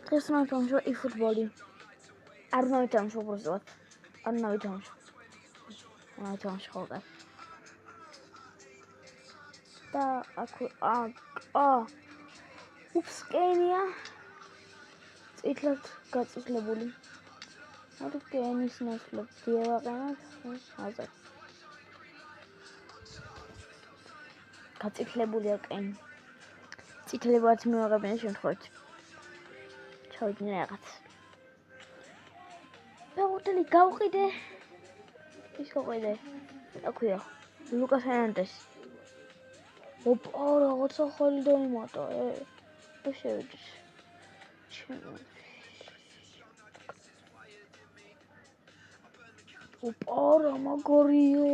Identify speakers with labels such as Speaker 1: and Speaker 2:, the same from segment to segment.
Speaker 1: დღეს ნავთამაშო eFootball-ი. არ ნავთამაშო უბრალოდ. არ ნავთამაშო. ნავთამაშო ხოლმე. და უფს კენია წითლად გაწითლებული. მოდი კენის ნაცვლად დიავაყენოთ. აზარ. გაწითლებულია კენი. წითლებად მივაღებენ შემთხვევით. ჩავიდნენ რაღაც. ბეუტელი გავყიდე. ის გავყიდე. აქვეა. ლუკას ჰერნანდეს. ოპა, რაღაცა ხელი დაიმატა. შევიდეს. ოპა, რა მაგარია.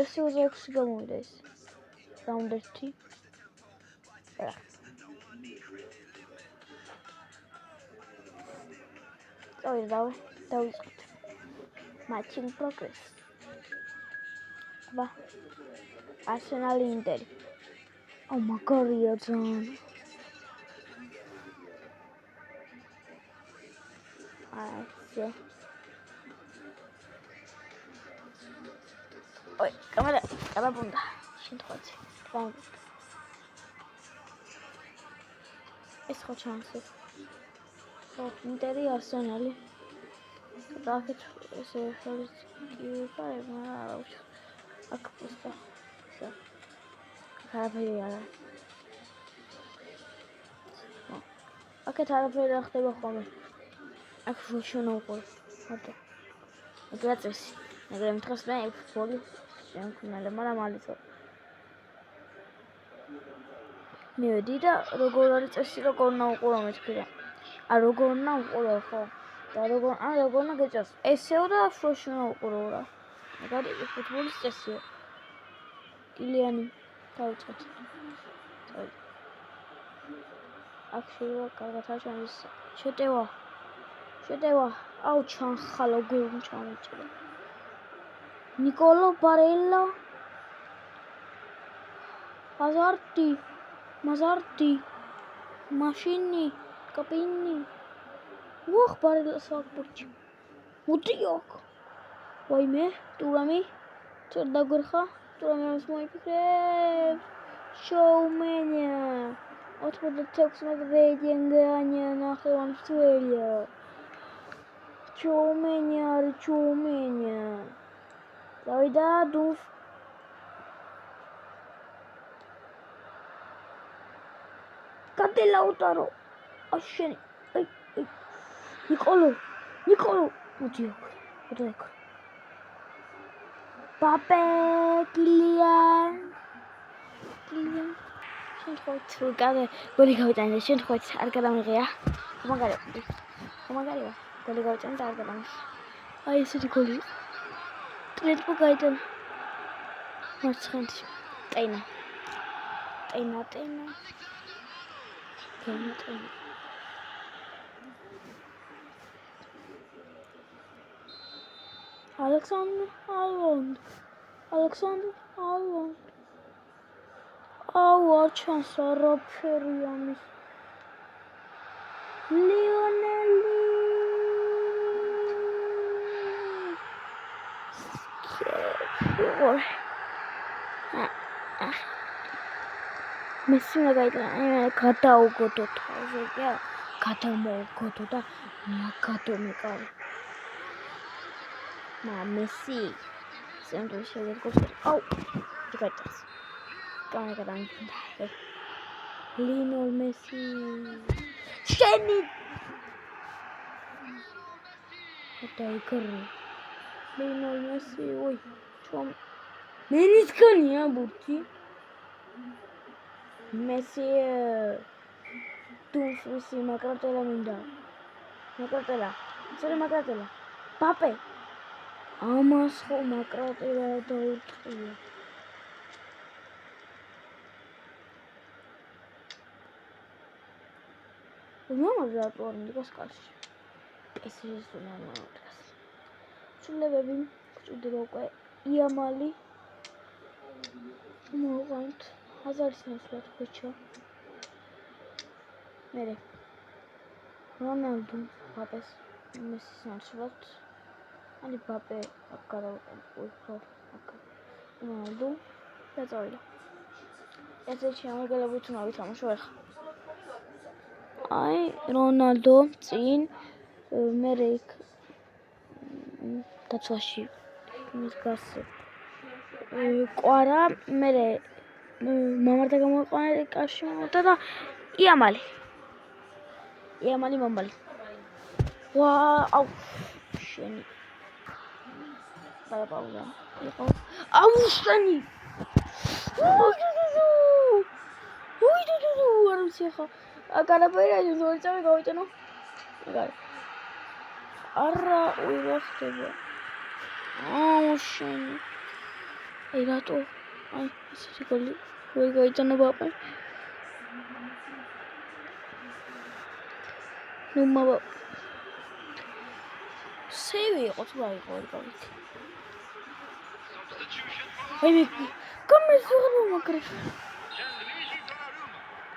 Speaker 1: FC26 გამოვიდა ეს. რაუნდერთი. დავიწყოთ. Matching progress. აბა. Arsenal Inter. მაგარია ძალიან. ასე. ой, კამერა დაბუნდა. შემთხვევით. ეს ხო ჩანსი. Interi Arsenal. Raket ესე ხალხი არა უჩ. აქ პოსტა. არაფერი არა. აქეთ არაფერი არ ხდება ხოლმე. აქ შენ უყურ. ხატო. გრაცესი. მაგრამ დღეს მე ფული შემქნელე, მაგრამ ალიცო. მივედი და როგორ არის წესი, როგორ უნდა უყურო მეთქია. როგორ უნდა უყურო ხო? და როგორ უნდა გეჭას. ესეო და შენ უნდა უყურო რა. მაგარი ფუტბოლის წესია. კილიანი დავიწყოთ. აქ შეიძლება კარგად აჩვენოს. შეტევა. აუ ჩანხალო გულ ჩამოჭრა. ნიკოლო ბარელა. მაზარტი. მაშინი, კაპინი. ვახ ბარელა საკურჩი. მოდი აქ. ვაიმე, ტურამი. წერ დაგვერხა. ტურამის მოიფიქრე. შოუმენია. 86 მეტრიანი ნახევარმცველია. ჩოუმენია. დავიდა დუფ. კატელაუტარო. აშენი. აი. ნიკოლო. მოდი აქ. პაპე კილიან. შემთხვევით გოლი გავიტანე, შემთხვევით არ გადამიღია. ხომაგარია. გოლი გავიტანე და არ გადამიღია. აი ესეთი გოლი. ტრენტბო გაიტანა. მარცხენში. ტენა. Alexander Arnold. Aua chance Raperiamis. Lionel. Messi gaitana გადაუგოთო თავზე კი გადამოუგოთო და მაგადომეკარი Messi sempre შეგერგო აუ გაიტანს კამერა Lionel Messi შენი დაიგრო Lionel Messi ой ჩომ მერისგანია ბურთი Messi Dumfries Macratela minda Macratela Pape Amas ხო Macratela დაურტყია მამაზა პორნი გასკაში ეს ის ნორმალურს ჩულებები ჩუდრო უკვე იამალი მოვანთ Hazards năslat, băcea. Mere. რონალდო ბაპეს მესის ნაცვლად ani ბაპე აქ გადავყო რონალდო დაწოვიდა ესე შემოგელებუთ უნდა ვითამაშო ახლა აი რონალდო წინ მე იქ დაცვაში მისგას კვარა მე მამართა გამოიყვანა კაში მომდა და იამალი მომბალი ვა აუ შენი დააპაუზა იყო აუ შენი არ ვიცი ხო აკარაბერა ზორწავი გავიტანო არა უიღო ხდება აუ შენი აი რატო აი ისეთი გოლი ვერ გაიტანა ბაპე ნუ მამა სევი იყო თუ რა იყო ვერ გავიქ აი მე კომესურა მაგრე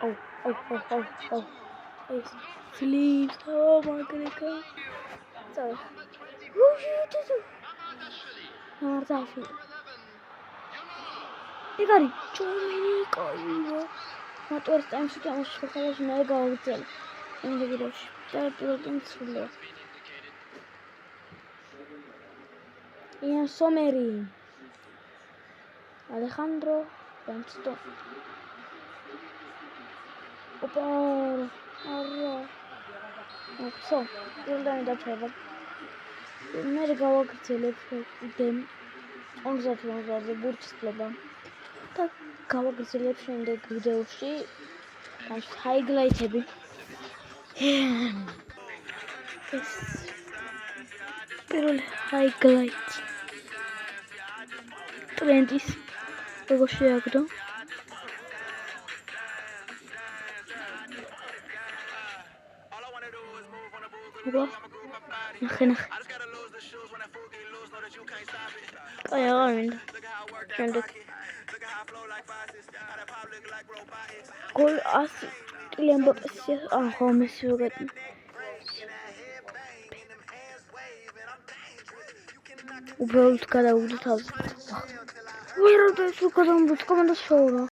Speaker 1: აუ აი ფლიპ მაგრე კა წავ მარტაფი იგარი ჩუმიკოიო მოტორს ტაიმში თამაშობს მე გავაგზავნე ინგლისში და პირველი მცვლია Ian Someri Alejandro Bensto Opa Arra Opso Ildan da çabuk Mere გავაგრძელებ დემ 50 ბურთის კლუბა და გავაგრძელებ შემდეგ ვიდეოში ან ჰაიგლაითები ეს პირველი ჰაიგლაით ტრენდის როგორ შეაგდო უბა ნახე აი აღარ მინდა შემდეგ გოლ ასი კილიან მბაპეს ხო მესი ვეგეტი უბრალოდ გადავუდგა თავს ვერ და ეს უკან გამბუთ კომანდას შოურა